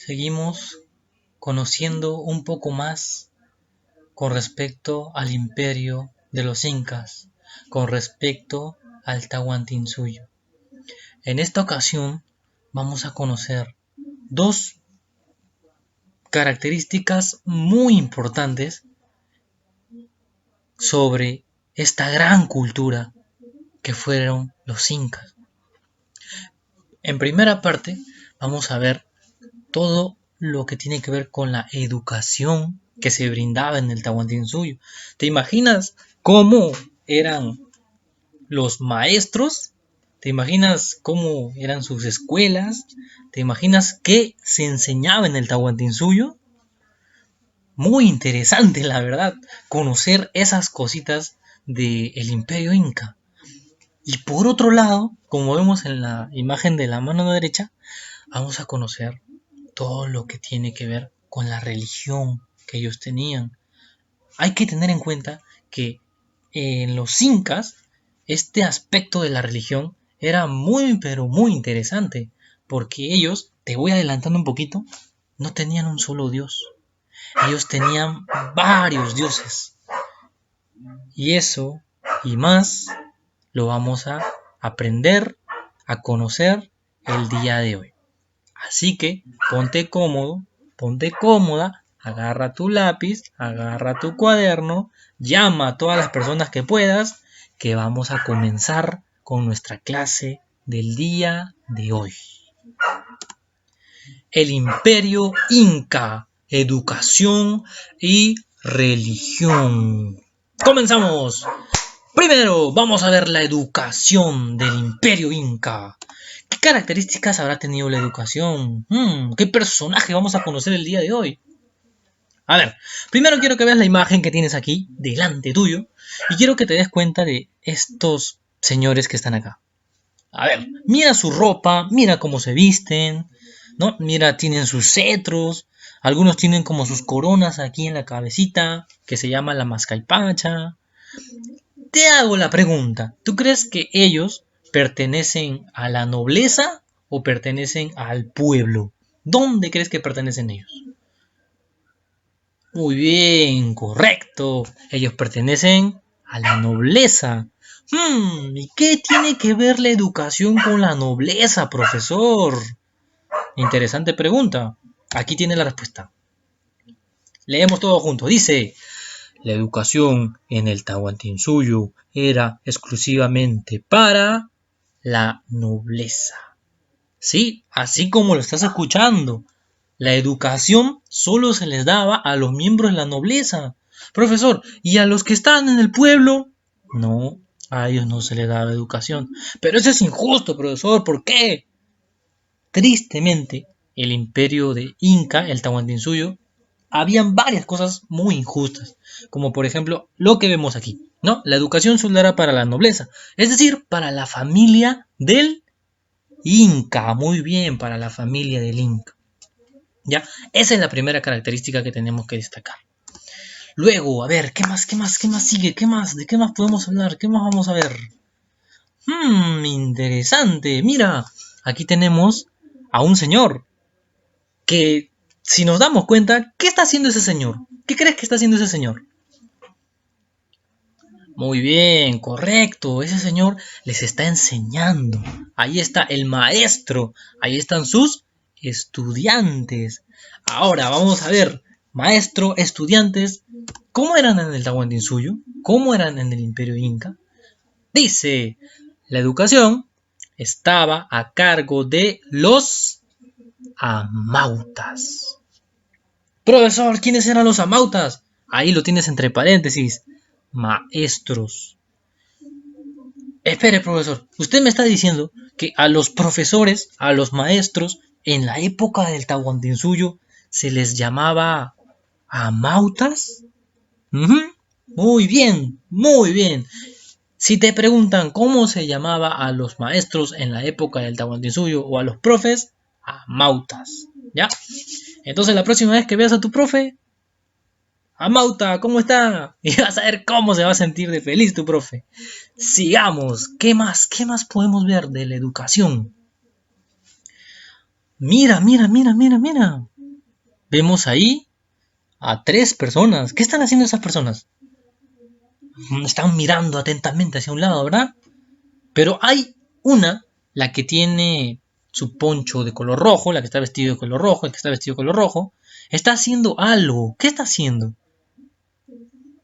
seguimos conociendo un poco más con respecto al imperio de los incas, con respecto al Tahuantinsuyo. En esta ocasión vamos a conocer dos características muy importantes sobre esta gran cultura que fueron los incas. En primera parte vamos a ver todo lo que tiene que ver con la educación que se brindaba en el Tahuantinsuyo. ¿Te imaginas cómo eran los maestros? ¿Te imaginas cómo eran sus escuelas? ¿Te imaginas qué se enseñaba en el Tahuantinsuyo? Muy interesante, la verdad, conocer esas cositas del Imperio Inca. Y por otro lado, como vemos en la imagen de la mano derecha, vamos a conocer todo lo que tiene que ver con la religión que ellos tenían. Hay que tener en cuenta que en los incas este aspecto de la religión era muy pero muy interesante, porque ellos, te voy adelantando un poquito, no tenían un solo dios, ellos tenían varios dioses, y eso y más lo vamos a aprender, a conocer el día de hoy. Así que ponte cómodo, ponte cómoda, agarra tu lápiz, agarra tu cuaderno, llama a todas las personas que puedas, que vamos a comenzar con nuestra clase del día de hoy. El Imperio Inca, educación y religión. ¡Comenzamos! Primero, vamos a ver la educación del Imperio Inca. ¿Qué características habrá tenido la educación? ¿Qué personaje vamos a conocer el día de hoy? A ver, primero quiero que veas la imagen que tienes aquí, delante tuyo, y quiero que te des cuenta de estos señores que están acá. A ver, mira su ropa, mira cómo se visten, ¿no? Mira, tienen sus cetros, algunos tienen como sus coronas aquí en la cabecita, que se llama la mascaipacha. Te hago la pregunta, ¿tú crees que ellos pertenecen a la nobleza o pertenecen al pueblo? ¿Dónde crees que pertenecen ellos? Muy bien, correcto. Ellos pertenecen a la nobleza. ¿Y qué tiene que ver la educación con la nobleza, profesor? Interesante pregunta. Aquí tiene la respuesta. Leemos todo juntos. Dice: la educación en el Tahuantinsuyo era exclusivamente para la nobleza. Sí, así como lo estás escuchando. La educación solo se les daba a los miembros de la nobleza. Profesor, ¿y a los que estaban en el pueblo? No, a ellos no se les daba educación. Pero eso es injusto, profesor. ¿Por qué? Tristemente, el imperio de Inca, el Tahuantinsuyo, habían varias cosas muy injustas, como por ejemplo lo que vemos aquí, ¿no? La educación solo era para la nobleza, es decir, para la familia del Inca, muy bien, para la familia del Inca. ¿Ya? Esa es la primera característica que tenemos que destacar. Luego, a ver, ¿qué más sigue? ¿De qué más podemos hablar? ¿Qué más vamos a ver? Interesante. Mira, aquí tenemos a un señor que, si nos damos cuenta, ¿qué está haciendo ese señor? ¿Qué crees que está haciendo ese señor? Muy bien, correcto. Ese señor les está enseñando. Ahí está el maestro. Ahí están sus estudiantes. Ahora vamos a ver, maestro, estudiantes, ¿cómo eran en el Tahuantinsuyo? ¿Cómo eran en el Imperio Inca? Dice, la educación estaba a cargo de los amautas. Profesor, ¿quiénes eran los amautas? Ahí lo tienes entre paréntesis. Maestros. Espere, profesor, usted me está diciendo que a los profesores, a los maestros, en la época del Tahuantinsuyo, se les llamaba amautas. Muy bien, muy bien. Si te preguntan cómo se llamaba a los maestros en la época del Tahuantinsuyo o a los profes, amautas. ¿Ya? Entonces la próxima vez que veas a tu profe, amauta, ¿cómo está? Y vas a ver cómo se va a sentir de feliz tu profe. Sigamos. ¿Qué más podemos ver de la educación? Mira. vemos ahí a 3 personas. ¿Qué están haciendo esas personas? Están mirando atentamente hacia un lado, ¿verdad? Pero hay una, la que tiene su poncho de color rojo, la que está vestido de color rojo, el que está vestido de color rojo, está haciendo algo. ¿Qué está haciendo?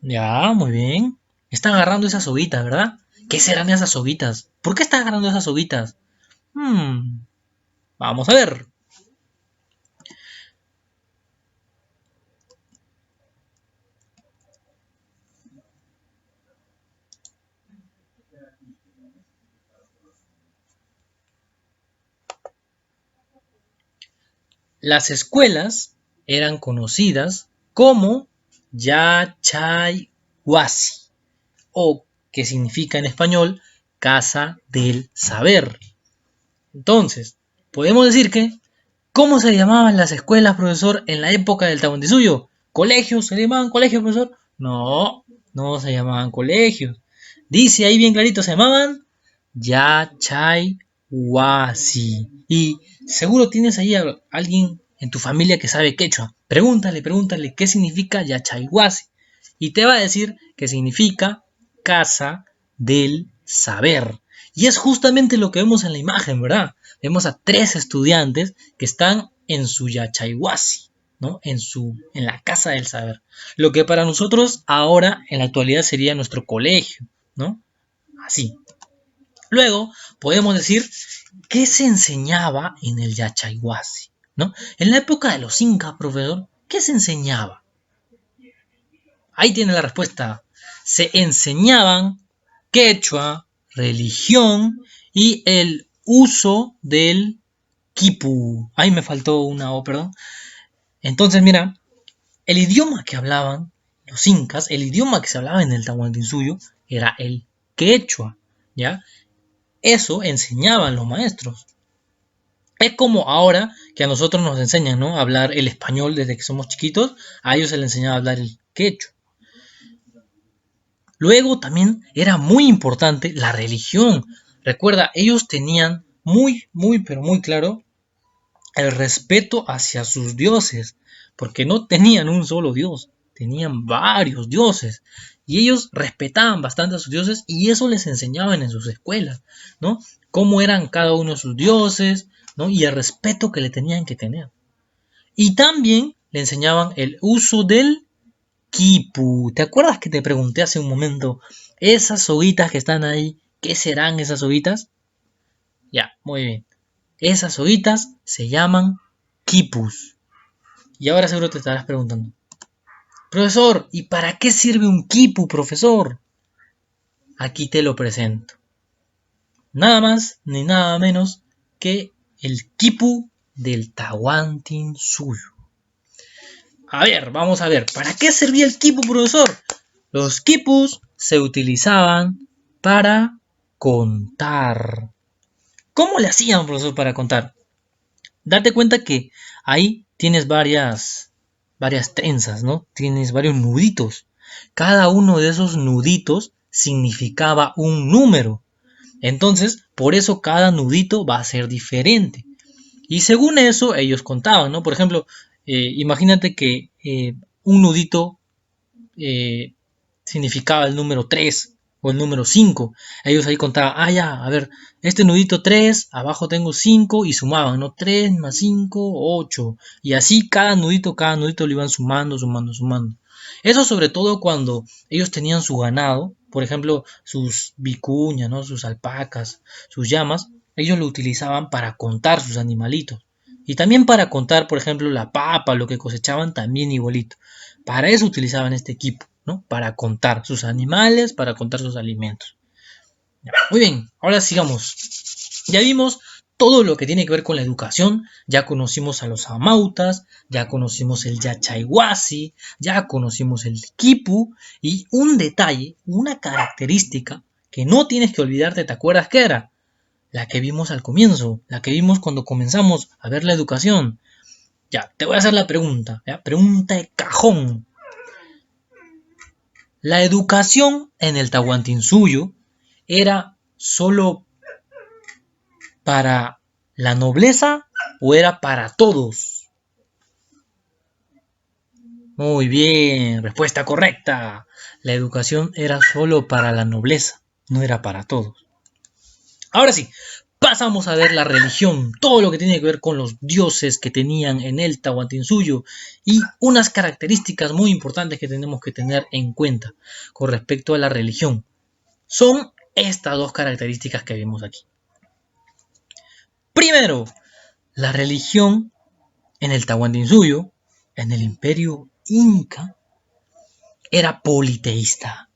Ya, muy bien. Está agarrando esas soguitas, ¿verdad? ¿Qué serán esas soguitas? ¿Por qué está agarrando esas soguitas? Vamos a ver. Las escuelas eran conocidas como Yachayhuasi, o que significa en español Casa del Saber. Entonces, podemos decir que, ¿cómo se llamaban las escuelas, profesor, en la época del Tahuantinsuyo? ¿Colegios? ¿Se llamaban colegios, profesor? No, no se llamaban colegios. Dice ahí bien clarito, se llamaban Yachayhuasi. Y seguro tienes ahí a alguien en tu familia que sabe quechua. Pregúntale qué significa Yachayhuasi. Y te va a decir que significa casa del saber. Y es justamente lo que vemos en la imagen, ¿verdad? Vemos a 3 estudiantes que están en su Yachayhuasi, ¿no? En la casa del saber. Lo que para nosotros ahora, en la actualidad, sería nuestro colegio, ¿no? Así. Luego, podemos decir qué se enseñaba en el Yachayhuasi, ¿no? En la época de los incas, profesor, ¿qué se enseñaba? Ahí tiene la respuesta. Se enseñaban quechua, religión y el uso del quipu. Ahí me faltó una O, perdón. Entonces, mira, el idioma que hablaban los incas, el idioma que se hablaba en el Tahuantinsuyo era el quechua, ¿ya? Eso enseñaban los maestros. Es como ahora que a nosotros nos enseñan, ¿no? A hablar el español desde que somos chiquitos, a ellos se les enseñaba a hablar el quechua. Luego también era muy importante la religión. Recuerda, ellos tenían pero muy claro el respeto hacia sus dioses, porque no tenían un solo dios, tenían varios dioses. Y ellos respetaban bastante a sus dioses y eso les enseñaban en sus escuelas, ¿no? Cómo eran cada uno de sus dioses, ¿no? Y el respeto que le tenían que tener. Y también le enseñaban el uso del Kipu. ¿Te acuerdas que te pregunté hace un momento? Esas soguitas que están ahí, ¿qué serán esas soguitas? Ya, muy bien. Esas soguitas se llaman quipus. Y ahora seguro te estarás preguntando, profesor, ¿y para qué sirve un quipu, profesor? Aquí te lo presento. Nada más ni nada menos que el quipu del Tahuantinsuyo. A ver, vamos a ver, ¿para qué servía el quipu, profesor? Los quipus se utilizaban para contar. ¿Cómo le hacían, profesor, para contar? Date cuenta que ahí tienes varias trenzas, ¿no? Tienes varios nuditos. Cada uno de esos nuditos significaba un número. Entonces, por eso cada nudito va a ser diferente. Y según eso, ellos contaban, ¿no? Por ejemplo, imagínate que un nudito eh, significaba el número 3 o el número 5. Ellos ahí contaban, ya, a ver, este nudito 3, abajo tengo 5 y sumaban, ¿no? 3 más 5, 8. Y así cada nudito lo iban sumando. Eso sobre todo cuando ellos tenían su ganado, por ejemplo, sus vicuñas, ¿no? Sus alpacas, sus llamas, ellos lo utilizaban para contar sus animalitos. Y también para contar, por ejemplo, la papa, lo que cosechaban, también igualito. Para eso utilizaban este equipo, ¿no? Para contar sus animales, para contar sus alimentos. Muy bien, ahora sigamos. Ya vimos todo lo que tiene que ver con la educación, ya conocimos a los amautas, ya conocimos el Yachayhuasi, ya conocimos el Quipu, y un detalle, una característica que no tienes que olvidarte, ¿te acuerdas qué era? La que vimos al comienzo, la que vimos cuando comenzamos a ver la educación. Ya, te voy a hacer la pregunta, ¿ya? Pregunta de cajón. La educación en el Tahuantinsuyo era solo para la nobleza o era para todos. Muy bien, respuesta correcta. La educación era solo para la nobleza, no era para todos. Ahora sí, pasamos a ver la religión, todo lo que tiene que ver con los dioses que tenían en el Tahuantinsuyo y unas características muy importantes que tenemos que tener en cuenta con respecto a la religión. Son estas dos características que vemos aquí. Primero, la religión en el Tahuantinsuyo, en el imperio inca, era politeísta.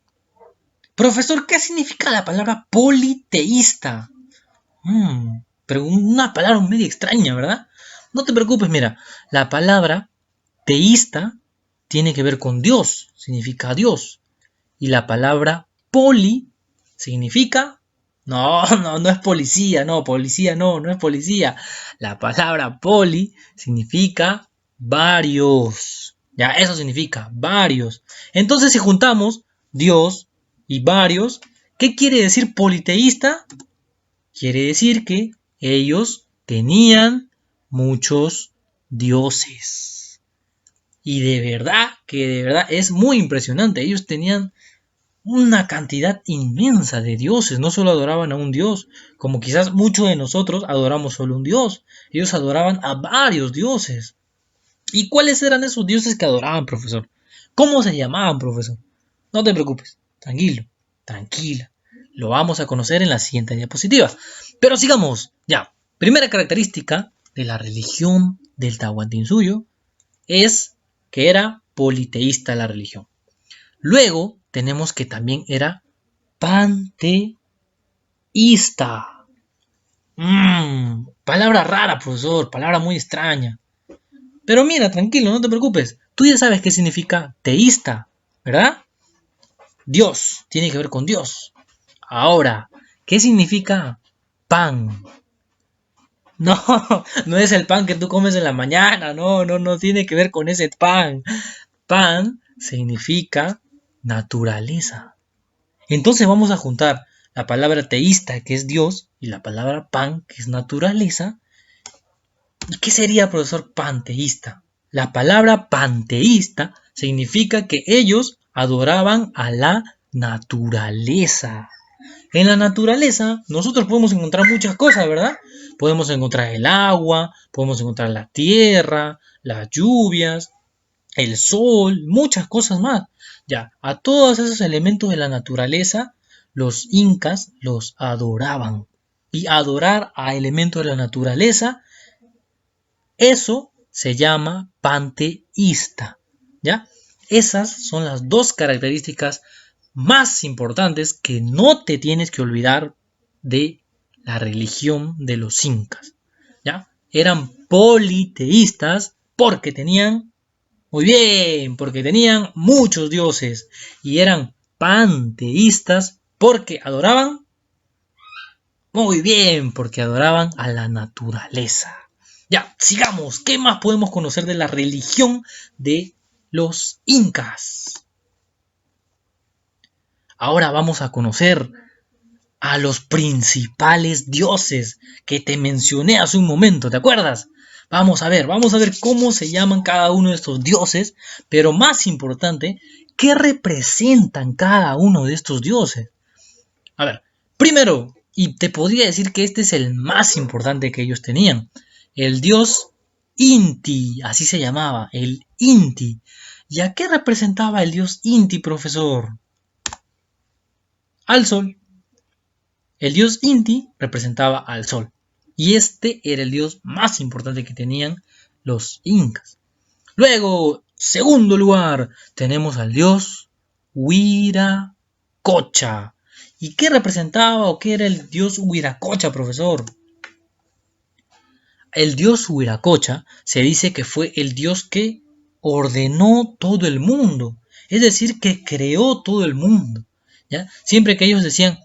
Profesor, ¿qué significa la palabra politeísta? Pero una palabra medio extraña, ¿verdad? No te preocupes, mira, la palabra teísta tiene que ver con Dios, significa Dios. Y la palabra poli significa... No es policía, no es policía. La palabra poli significa varios. Ya, eso significa varios. Entonces, si juntamos Dios y varios, ¿qué quiere decir politeísta? Quiere decir que ellos tenían muchos dioses. Y de verdad es muy impresionante. Ellos tenían una cantidad inmensa de dioses. No solo adoraban a un dios, como quizás muchos de nosotros adoramos solo un dios. Ellos adoraban a varios dioses. ¿Y cuáles eran esos dioses que adoraban, profesor? ¿Cómo se llamaban, profesor? No te preocupes, tranquilo, tranquila. Lo vamos a conocer en la siguiente diapositiva. Pero sigamos, ya. Primera característica de la religión del Tahuantinsuyo es que era politeísta la religión. Luego tenemos que también era panteísta. Palabra rara, profesor, palabra muy extraña. Pero mira, tranquilo, no te preocupes. Tú ya sabes qué significa teísta, ¿verdad? Dios, tiene que ver con Dios. Ahora, ¿qué significa pan? No, no es el pan que tú comes en la mañana, no tiene que ver con ese pan. Pan significa naturaleza. Entonces vamos a juntar la palabra teísta, que es Dios, y la palabra pan, que es naturaleza. ¿Y qué sería, profesor, panteísta? La palabra panteísta significa que ellos adoraban a la naturaleza. En la naturaleza nosotros podemos encontrar muchas cosas, ¿verdad? Podemos encontrar el agua, podemos encontrar la tierra, las lluvias, el sol, muchas cosas más. Ya, a todos esos elementos de la naturaleza, los incas los adoraban. Y adorar a elementos de la naturaleza, eso se llama panteísta. ¿Ya? Esas son las dos características más importantes que no te tienes que olvidar de la religión de los incas. ¿Ya? Eran politeístas porque tenían, muy bien, porque tenían muchos dioses y eran panteístas porque adoraban, muy bien, porque adoraban a la naturaleza. Ya, sigamos. ¿Qué más podemos conocer de la religión de los incas? Ahora vamos a conocer a los principales dioses que te mencioné hace un momento, ¿te acuerdas? Vamos a ver cómo se llaman cada uno de estos dioses, pero más importante, ¿qué representan cada uno de estos dioses? A ver, primero, y te podría decir que este es el más importante que ellos tenían, el dios Inti, así se llamaba, el Inti. ¿Y a qué representaba el dios Inti, profesor? Al sol. El dios Inti representaba al sol. Y este era el dios más importante que tenían los incas. Luego, segundo lugar, tenemos al dios Huiracocha. ¿Y qué representaba o qué era el dios Huiracocha, profesor? El dios Huiracocha se dice que fue el dios que ordenó todo el mundo. Es decir, que creó todo el mundo. ¿Ya? Siempre que ellos decían,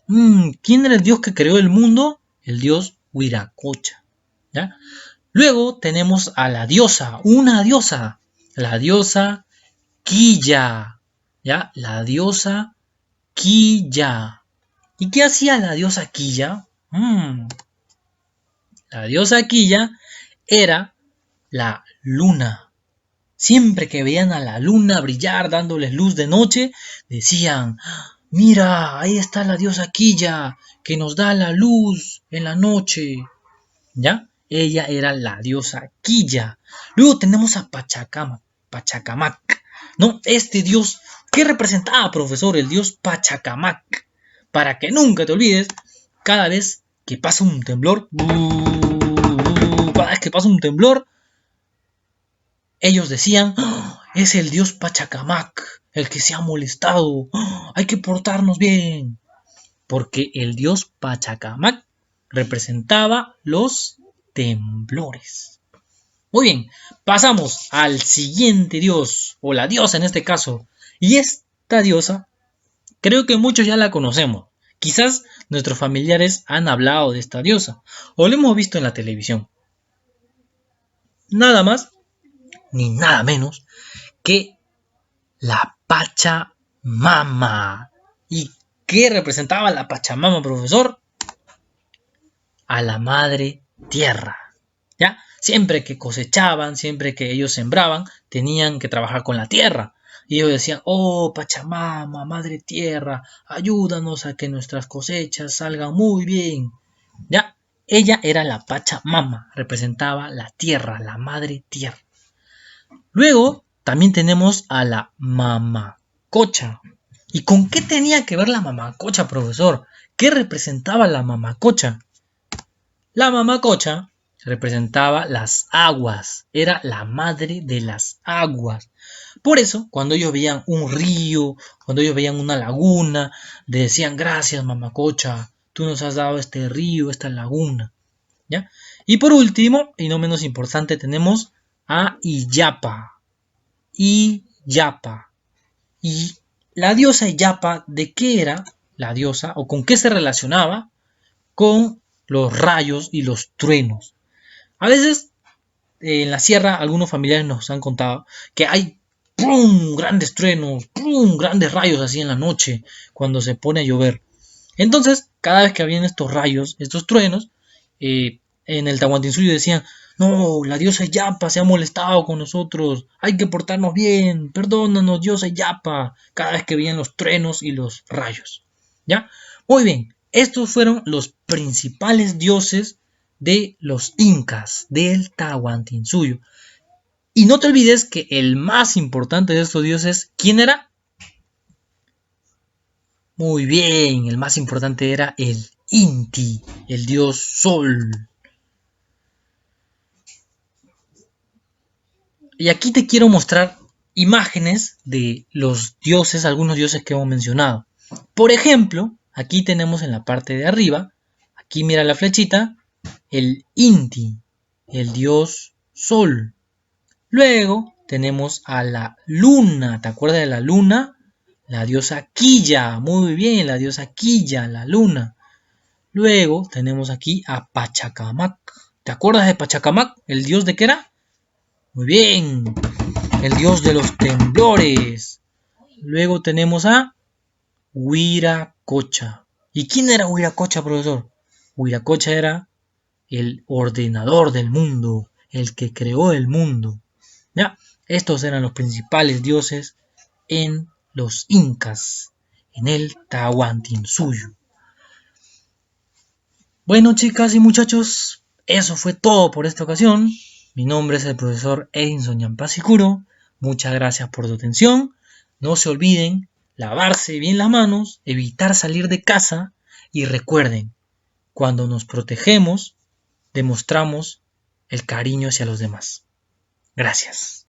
¿quién era el dios que creó el mundo? El dios Huiracocha. ¿Ya? Luego tenemos a la diosa, una diosa, la diosa Quilla. ¿Ya? La diosa Quilla. ¿Y qué hacía la diosa Quilla? La diosa Quilla era la luna. Siempre que veían a la luna brillar dándoles luz de noche, decían, mira, ahí está la diosa Quilla, que nos da la luz en la noche. ¿Ya? Ella era la diosa Quilla. Luego tenemos a Pachacamac, ¿no? Este dios, ¿qué representaba, profesor? El dios Pachacamac. Para que nunca te olvides, cada vez que pasa un temblor, cada vez que pasa un temblor, ellos decían, ¡oh! Es el dios Pachacamac, el que se ha molestado, ¡oh! Hay que portarnos bien, porque el dios Pachacamac representaba los temblores. Muy bien, pasamos al siguiente dios, o la diosa en este caso, y esta diosa, creo que muchos ya la conocemos. Quizás nuestros familiares han hablado de esta diosa, o la hemos visto en la televisión. Nada más ni nada menos que la Pachamama. ¿Y qué representaba la Pachamama, profesor? A la madre tierra. ¿Ya? Siempre que cosechaban, siempre que ellos sembraban, tenían que trabajar con la tierra. Y ellos decían, oh Pachamama, madre tierra, ayúdanos a que nuestras cosechas salgan muy bien. ¿Ya? Ella era la Pachamama, representaba la tierra, la madre tierra. Luego también tenemos a la mamacocha. ¿Y con qué tenía que ver la mamacocha, profesor? ¿Qué representaba la mamacocha? La mamacocha representaba las aguas, era la madre de las aguas. Por eso, cuando ellos veían un río, cuando ellos veían una laguna, decían, gracias mamacocha, tú nos has dado este río, esta laguna. ¿Ya? Y por último, y no menos importante, tenemos a Illapa. Illapa. Y la diosa Illapa, ¿de qué era la diosa o con qué se relacionaba? Con los rayos y los truenos. A veces en la sierra algunos familiares nos han contado que hay ¡pum! Grandes truenos, ¡pum! Grandes rayos así en la noche cuando se pone a llover. Entonces, cada vez que habían estos rayos, estos truenos, en el Tahuantinsuyo decían, no, la diosa Yapa se ha molestado con nosotros, hay que portarnos bien, perdónanos, diosa Yapa, cada vez que veían los truenos y los rayos. ¿Ya? Muy bien, estos fueron los principales dioses de los incas, del Tahuantinsuyo. Y no te olvides que el más importante de estos dioses, ¿quién era? Muy bien, el más importante era el Inti, el dios Sol. Y aquí te quiero mostrar imágenes de los dioses, algunos dioses que hemos mencionado. Por ejemplo, aquí tenemos en la parte de arriba, aquí mira la flechita, el Inti, el dios Sol. Luego tenemos a la luna, ¿te acuerdas de la luna? La diosa Quilla, muy bien, la diosa Quilla, la luna. Luego tenemos aquí a Pachacamac. ¿Te acuerdas de Pachacamac? ¿El dios de qué era? Muy bien, el dios de los temblores. Luego tenemos a Huiracocha. ¿Y quién era Huiracocha, profesor? Huiracocha era el ordenador del mundo, el que creó el mundo. ¿Ya? Estos eran los principales dioses en los incas, en el Tahuantinsuyo. Bueno, chicas y muchachos, eso fue todo por esta ocasión. Mi nombre es el profesor Edinson Yampasicuro. Muchas gracias por tu atención. No se olviden lavarse bien las manos, evitar salir de casa y recuerden, cuando nos protegemos, demostramos el cariño hacia los demás. Gracias.